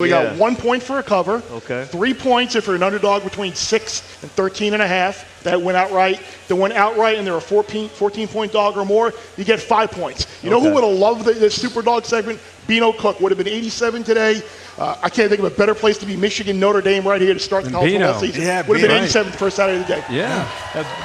We got 1 point for a cover. Okay. 3 points if you're an underdog between 6 and 13.5. That went outright. That went outright and they're a 14-point dog or more, you get 5 points. You know who would have loved the super dog segment? Beano Cook would have been 87 today. I can't think of a better place to be. Michigan, Notre Dame right here to start the college football season. Yeah, would have been 87 the first Saturday of the day. Yeah.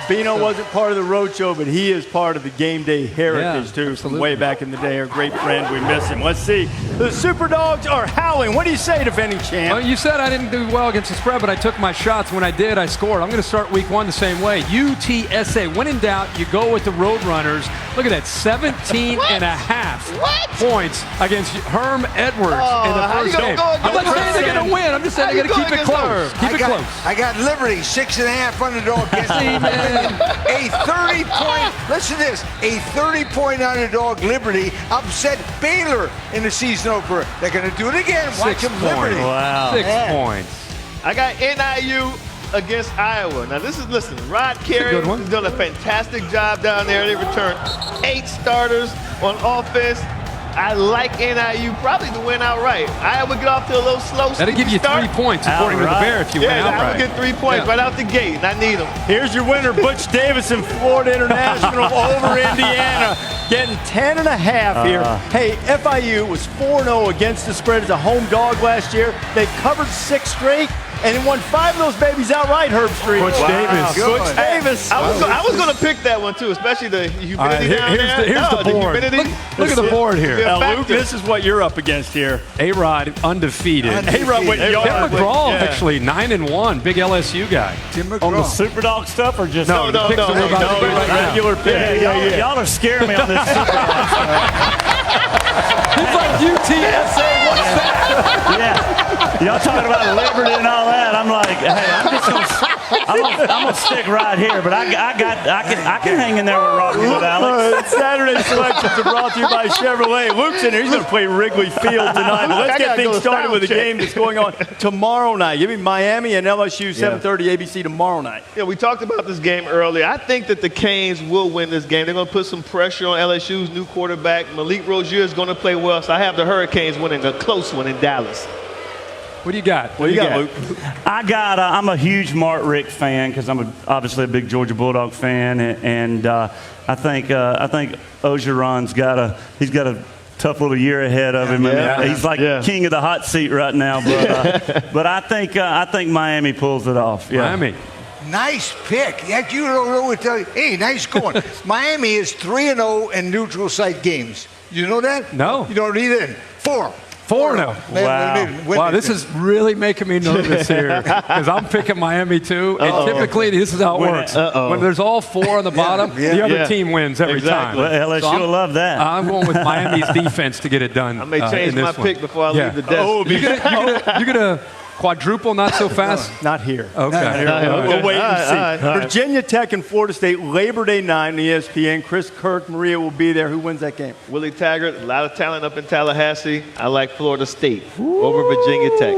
Beano wasn't part of the road show, but he is part of the game day heritage, too, from way back in the day. Our great friend, we miss him. Let's see. The Super Dogs are howling. What do you say, defending champ? Well, you said I didn't do well against the spread, but I took my shots. When I did, I scored. I'm going to start week 1 the same way. UTSA. When in doubt, you go with the Roadrunners. Look at that, 17 and a half points against Herm Edwards in the first game. I'm not saying they're going to win. I'm just saying they're going to keep it close. Keep it close. I got Liberty, 6.5 underdog. A 30-point, listen to this, a 30-point underdog Liberty upset Baylor in the season opener. They're going to do it again. Watch them, Liberty. Wow. 6 points. I got NIU against Iowa. Now listen, Rod Carey has done a fantastic job down there. They returned 8 starters on offense. I like NIU probably to win outright. Iowa get off to a little slow start. That'll give you 3 points according to the Bear if you win outright. I would get 3 points right out the gate, and I need them. Here's your winner, Butch Davidson, Florida International over Indiana, getting 10.5 here. Hey, FIU was 4-0 against the spread as a home dog last year. They covered 6 straight. And won 5 of those babies outright, Herb Street. Butch Davis. Butch Davis. I was going to pick that one, too, especially the humidity down there. Here's the board. Look at the board here. Now, Luke, this is what you're up against here. A-Rod, undefeated. A-Rod went yard. Tim McGraw, actually, 9-1. Big LSU guy. Tim McGraw. On the Super Dog stuff or just No, the picks that we're about to do right now. Regular pick. Y'all are scaring me on this Super Dog stuff. He's like UTSA, what's that? Yeah. Y'all talking about Liberty and all that. I'm like, hey, I'm gonna stick right here, but I can hang in there with Rocky with Alex. Saturday selections are brought to you by Chevrolet. Luke's in here. He's going to play Wrigley Field tonight. But let's get things started with the game that's going on tomorrow night. Give me Miami and LSU, 7:30 ABC tomorrow night. Yeah, we talked about this game earlier. I think that the Canes will win this game. They're going to put some pressure on LSU's new quarterback. Malik Rozier is going to play well, so I have the Hurricanes winning a close one in Dallas. What do you got? What do you got, Luke? I'm a huge Mark Richt fan because I'm obviously a big Georgia Bulldog fan, and I think Orgeron's got a tough little year ahead of him. I mean, he's like king of the hot seat right now, but I think Miami pulls it off. Yeah. Miami. Nice pick. Yeah, you don't know what to tell you. Hey, nice going. Miami is 3-0 in neutral site games. You know that? No. You don't need it. 4. 4-0. Wow, this is really making me nervous here because I'm picking Miami too. And typically, this is how it works. When there's all 4 on the bottom, the other team wins every time. Well, LSU will love that. I'm going with Miami's defense to get it done. I may change my pick before I leave the desk. You're gonna quadruple not so fast? Not here. Okay. We'll wait and see. Virginia Tech and Florida State, Labor Day night on ESPN. Chris Kirk, Maria will be there. Who wins that game? Willie Taggart, a lot of talent up in Tallahassee. I like Florida State over Virginia Tech.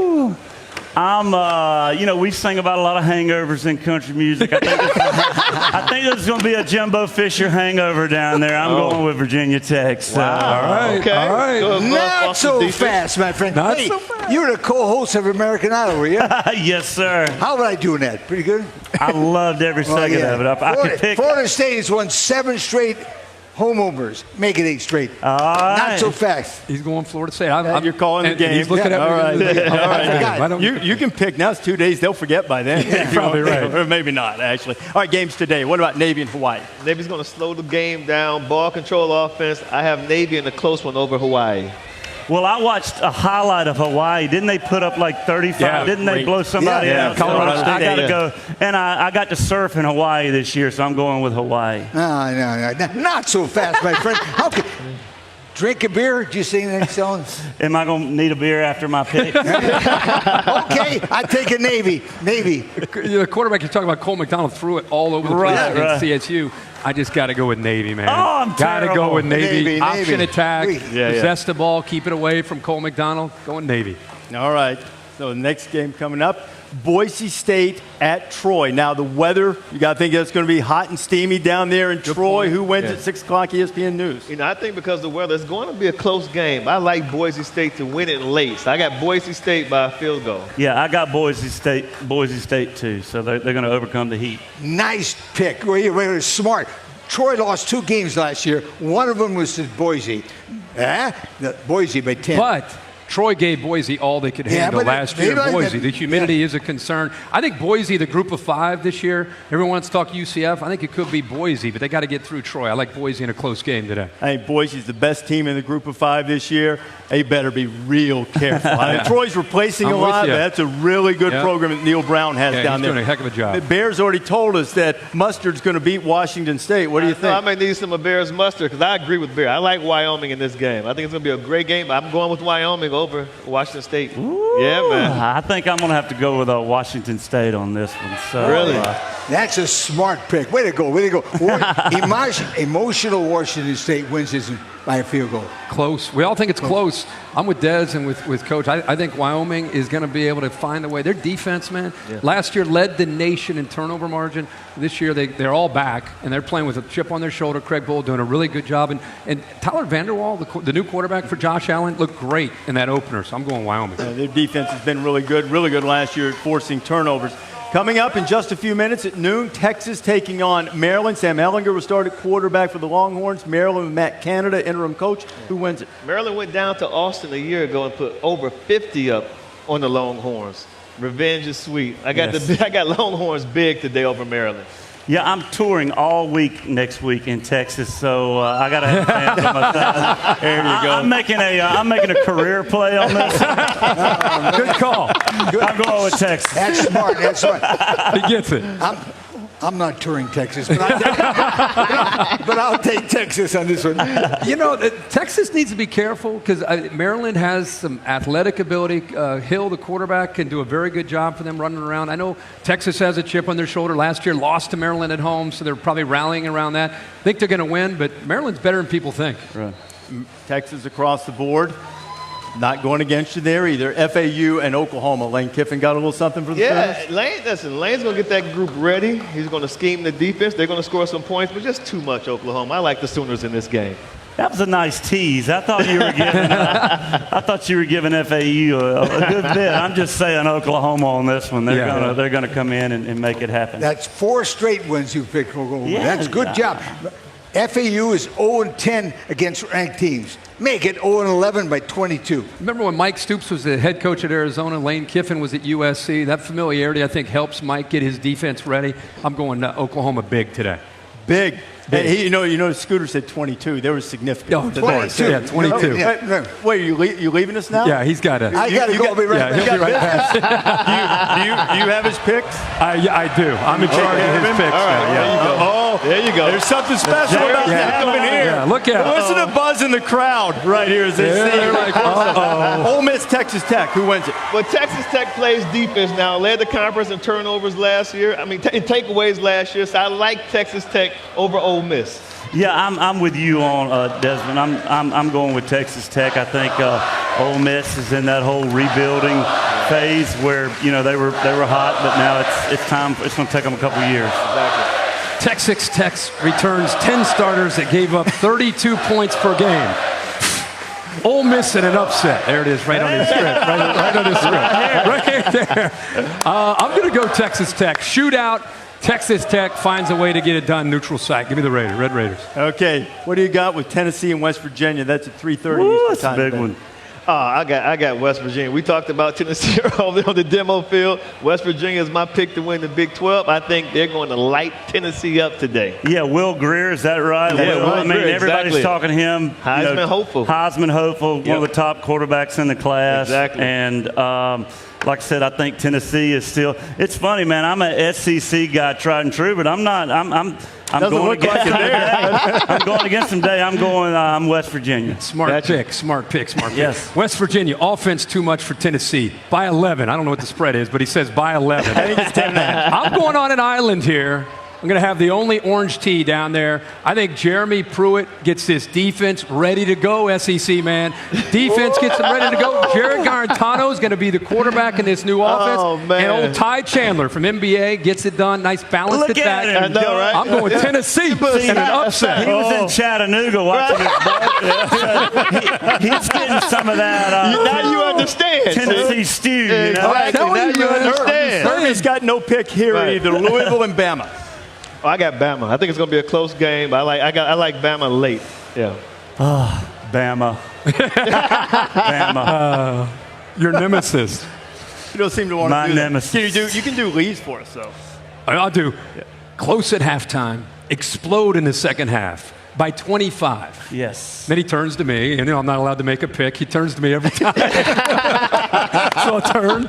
We sing about a lot of hangovers in country music. I think there's going to be a Jumbo Fisher hangover down there. I'm going with Virginia Tech. So. Wow. All right. Okay. All right. Not so fast, my friend. Not so fast. You're the co-host of American Idol, were you? Yes, sir. How would I do in that? Pretty good? I loved every second of it. I could pick. Florida State has won 7 straight home openers. Make it 8 straight. All right. Not so fast. He's going Florida State. You're calling the game. He's looking at me. All right. You can pick. Now it's 2 days. They'll forget by then. You're probably right. Or maybe not, actually. All right, games today. What about Navy and Hawaii? Navy's going to slow the game down. Ball control offense. I have Navy in a close one over Hawaii. Well, I watched a highlight of Hawaii. Didn't they put up like 35? Yeah, Didn't they blow somebody out? Colorado State. I got to go. And I got to surf in Hawaii this year, so I'm going with Hawaii. No. Not so fast, my friend. How can drink a beer? Did you sing that song? Am I going to need a beer after my pick? Okay, I take a Navy. The quarterback you're talking about, Cole McDonald, threw it all over the place against CSU. I just got to go with Navy, man. Oh, I'm Got to go with Navy. Navy. Option attack. Yeah. Possess the ball. Keep it away from Cole McDonald. Going Navy. All right. So the next game coming up, Boise State at Troy. Now the weather, you got to think it's going to be hot and steamy down there in Troy. point. Who wins Yeah. at 6 o'clock ESPN News? You know, I think because of the weather, it's going to be a close game. I like Boise State to win it late. So I got Boise State by a field goal. Yeah, I got Boise State too. So they're going to overcome the heat. Nice pick. Wait, smart. Troy lost 2 games last year. One of them was to Boise. Boise by 10. But Troy gave Boise all they could Yeah, handle but last they year. like Boise, that- the humidity is a concern. I think Boise, the group of 5 this year, everyone wants to talk UCF. I think it could be Boise, but they got to get through Troy. I like Boise in a close game today. I think Boise's the best team in the group of 5 this year. They better be real careful. I mean, Troy's replacing I'm a with lot, you. but that's a really good Yeah. program that Neil Brown has Yeah, down he's there. doing a heck of a job. The Bears already told us that Mustard's going to beat Washington State. What do you So I think? may need some of Bears mustard because I agree with Bear. I like Wyoming in this game. I think it's going to be a great game. I'm going with Wyoming over Washington State. Yeah, man. I think I'm going to have to go with Washington State on this one. So, Really? That's a smart pick. Way to go. Emotional Washington State wins this by a field goal. Close. We all think it's close. I'm with Dez and with Coach. I think Wyoming is going to be able to find a way. Their defense, man, last year led the nation in turnover margin. This year they're all back, and they're playing with a chip on their shoulder. Craig Bull doing a really good job. And Tyler Vanderwall, the new quarterback for Josh Allen, looked great in that opener. So I'm going Wyoming. Their defense has been really good last year at forcing turnovers. Coming up in just a few minutes at noon, Texas taking on Maryland. Sam Ehlinger will start at quarterback for the Longhorns. Maryland with Matt Canada, interim coach. Who wins it? Maryland went down to Austin a year ago and put over 50 up on the Longhorns. Revenge is sweet. I got Longhorns big today over Maryland. Yeah, I'm touring all week next week in Texas, so I got to have fans on my side. There you go. I'm making a career play on this. Good call. I'm going with Texas. That's smart. That's smart. He gets it. I'm not touring Texas, but I'll take Texas on this one. You know, Texas needs to be careful because Maryland has some athletic ability. Hill, the quarterback, can do a very good job for them running around. I know Texas has a chip on their shoulder. Last year, lost to Maryland at home, so they're probably rallying around that. I think they're going to win, but Maryland's better than people think. Right. Texas across the board. Not going against you there either. FAU and Oklahoma. Lane Kiffin got a little something for the Sooners? Lane's going to get that group ready. He's going to scheme the defense. They're going to score some points, but just too much Oklahoma. I like the Sooners in this game. That was a nice tease. I thought you were giving FAU a good bit. I'm just saying Oklahoma on this one. They're gonna come in and make it happen. That's 4 straight wins you picked. Yeah, That's a good job. FAU is 0-10 against ranked teams. Make it 0-11 by 22. Remember when Mike Stoops was the head coach at Arizona, Lane Kiffin was at USC? That familiarity, I think, helps Mike get his defense ready. I'm going Oklahoma big today. Big. Hey, you know, Scooter said 22. They were significant. Oh, 22. Yeah, 22. Wait, you leaving us now? Yeah, he's got it. I got to go. I'll be right Yeah, back. he'll be right back. Do you have his picks? I do. I'm in charge of his picks. All right, now, There you go. There's something special about Yeah. to happen here. Yeah, look out. Listen to buzz in the crowd right here as they Yeah, sing. they're like, Ole Miss, Texas Tech. Who wins it? But Texas Tech plays defense now. Led the conference in turnovers last year. I mean, in takeaways last year. So I like Texas Tech over Ole Miss. Yeah, I'm with you on Desmond. I'm going with Texas Tech. I think Ole Miss is in that whole rebuilding phase where they were hot, but now it's time. It's going to take them a couple of years. Texas Tech returns 10 starters that gave up 32 points per game. Ole Miss in an upset. There it is, right on his script. Right on his script. Right there. I'm going to go Texas Tech. Shootout. Texas Tech finds a way to get it done. Neutral site. Give me the Red Raiders. Okay. What do you got with Tennessee and West Virginia? That's at 3:30 Woo, Eastern that's a time big today. one. I got West Virginia. We talked about Tennessee on the demo field. West Virginia is my pick to win the Big 12. I think they're going to light Tennessee up today. Yeah, Will Greer, is that right? Yeah, Will, Will Greer, everybody's exactly. talking to him. Heisman hopeful. Heisman hopeful, one of the top quarterbacks in the class. Exactly. And like I said, I think Tennessee is still. It's funny, man. I'm an SEC guy, tried and true, but I'm not. I'm Doesn't going look like against it there. I'm going against them today. I'm West Virginia. Smart pick. Yes. West Virginia, offense too much for Tennessee. By 11. I don't know what the spread is, but he says by 11. I think it's 10 and a half. I'm going on an island here. I'm going to have the only orange tee down there. I think Jeremy Pruitt gets this defense ready to go, SEC, man. Defense gets them ready to go. Jared Garantano is going to be the quarterback in this new offense. Oh, man. And old Ty Chandler from NBA gets it done. Nice balanced Look at attack. him. I know, right? I'm going Tennessee and an upset. He was in Chattanooga watching his ball. He's getting some of that Now you understand. Tennessee stew. You know? Exactly. Now you understand. He's got no pick here Right. either. Louisville and Bama. Oh, I got Bama. I think it's going to be a close game. I like Bama late. Yeah. Bama. Bama. Your nemesis. You don't seem to want My to do that. nemesis. You can do leads for us, though. I'll do. Close at halftime. Explode in the second half by 25. Yes. Then he turns to me, and I'm not allowed to make a pick. He turns to me every time. So I turn.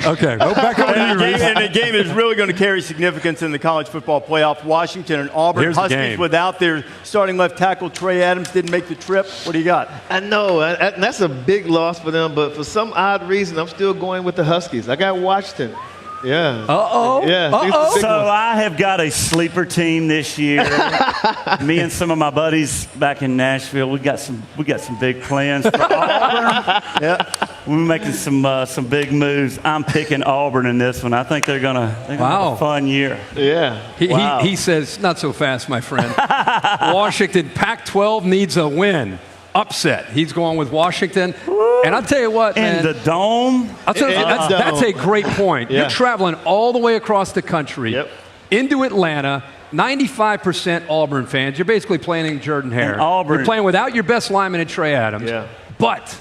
Okay, well, back over to you, Reese. And the game is really going to carry significance in the college football playoff. Washington and Auburn Here's the Huskies game. without their starting left tackle, Trey Adams, didn't make the trip. What do you got? I know, and that's a big loss for them, but for some odd reason, I'm still going with the Huskies. I got Washington. Yeah. Uh-oh. Yeah. Uh-oh. So I have got a sleeper team this year. Me and some of my buddies back in Nashville, we got some big plans for Auburn. We're making some big moves. I'm picking Auburn in this one. I think they're gonna have a fun year. Yeah. He says, not so fast, my friend. Washington, Pac-12 needs a win. Upset. He's going with Washington. And I'll tell you what, man. In the dome. I'll tell you, that's a great point. Yeah. You're traveling all the way across the country Yep. into Atlanta. 95% Auburn fans. You're basically playing Jordan-Hare. And Auburn. You're playing without your best lineman in Trey Adams. Yeah. But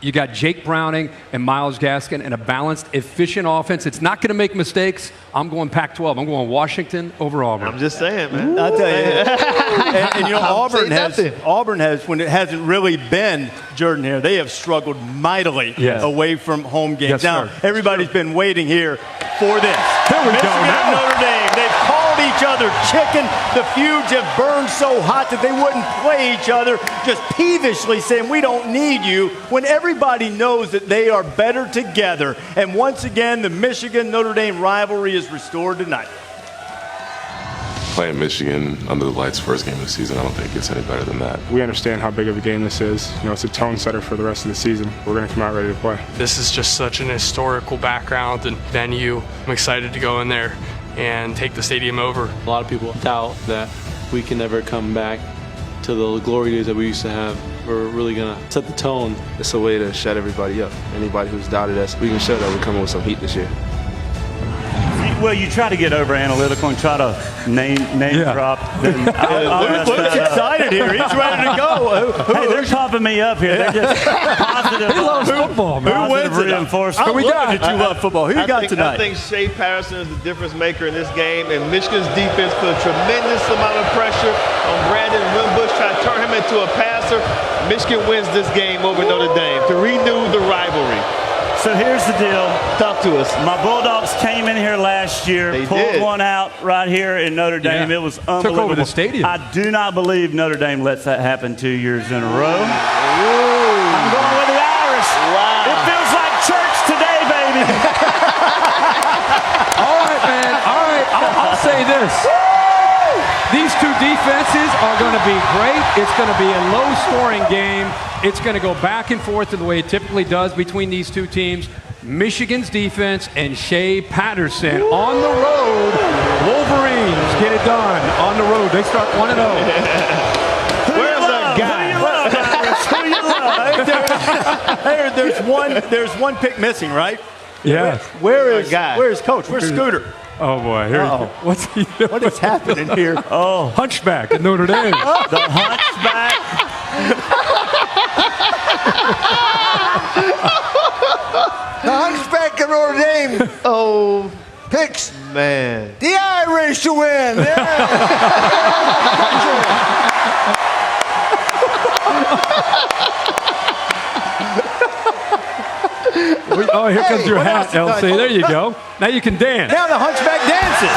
you got Jake Browning and Myles Gaskin and a balanced, efficient offense. It's not going to make mistakes. I'm going Pac-12. I'm going Washington over Auburn. I'm just saying, man. I'll tell you. and you know, saying Auburn has, when it hasn't really been Jordan-Hare, they have struggled mightily Yes. away from home games. Yes, now, sir. everybody's been waiting here for this. There we go. Michigan and Notre Dame, they've called each other chicken. The feuds have burned so hot that they wouldn't play each other, just peevishly saying, we don't need you, when everybody knows that they are better together. And once again, the Michigan-Notre Dame rivalry is restored tonight. Playing Michigan under the lights first game of the season, I don't think it gets any better than that. We understand how big of a game this is. You know, it's a tone setter for the rest of the season. We're going to come out ready to play. This is just such an historical background and venue. I'm excited to go in there and take the stadium over. A lot of people doubt that we can never come back to the glory days that we used to have. We're really going to set the tone. It's a way to shut everybody up. Anybody who's doubted us, we can show that we're coming with some heat this year. Well, you try to get over analytical and try to name drop. Luke's excited here. He's ready to go. Hey, they're pumping me up here. They're just positive. He loves football, man. Who wins it? Reinforcement. I'm looking at you love football. Who you got tonight? I think Shea Patterson is the difference maker in this game, and Michigan's defense put a tremendous amount of pressure on Brandon Wimbush, trying to turn him into a passer. Michigan wins this game over Notre Dame to renew the rivalry. So here's the deal. Talk to us. My Bulldogs came in here last year, They pulled did. one out right here in Notre Dame. Yeah. It was Took unbelievable. over the stadium. I do not believe Notre Dame lets that happen 2 years in a row. I'm going with the Irish. Wow. It feels like church today, baby. All right, man. All right. I'll say this. These two defenses are going to be great. It's going to be a low-scoring game. It's going to go back and forth the way it typically does between these two teams. Michigan's defense and Shea Patterson on the road. Wolverines get it done on the road. They start 1-0. Where's that guy? There's one pick missing, right? Yeah. Where's Coach? Where's Scooter? Oh, boy. What's he doing? What is happening here? Oh, Hunchback at Notre Dame. the hunchback. The Hunchback of Notre Dame. Oh, Picks man. the Irish to win. Yeah. Oh, here comes your what hat, else? LC. There you go. Now you can dance. Now the Hunchback dances.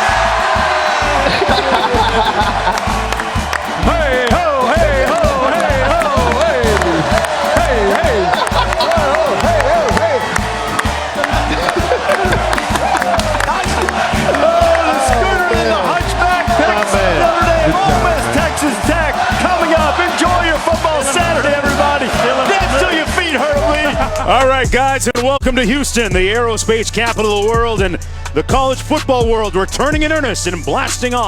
Hey, ho, hey, ho, hey, ho, hey. Hey, hey. The Scooter and the All right, guys, and welcome to Houston, the aerospace capital of the world, and the college football world returning in earnest and blasting off.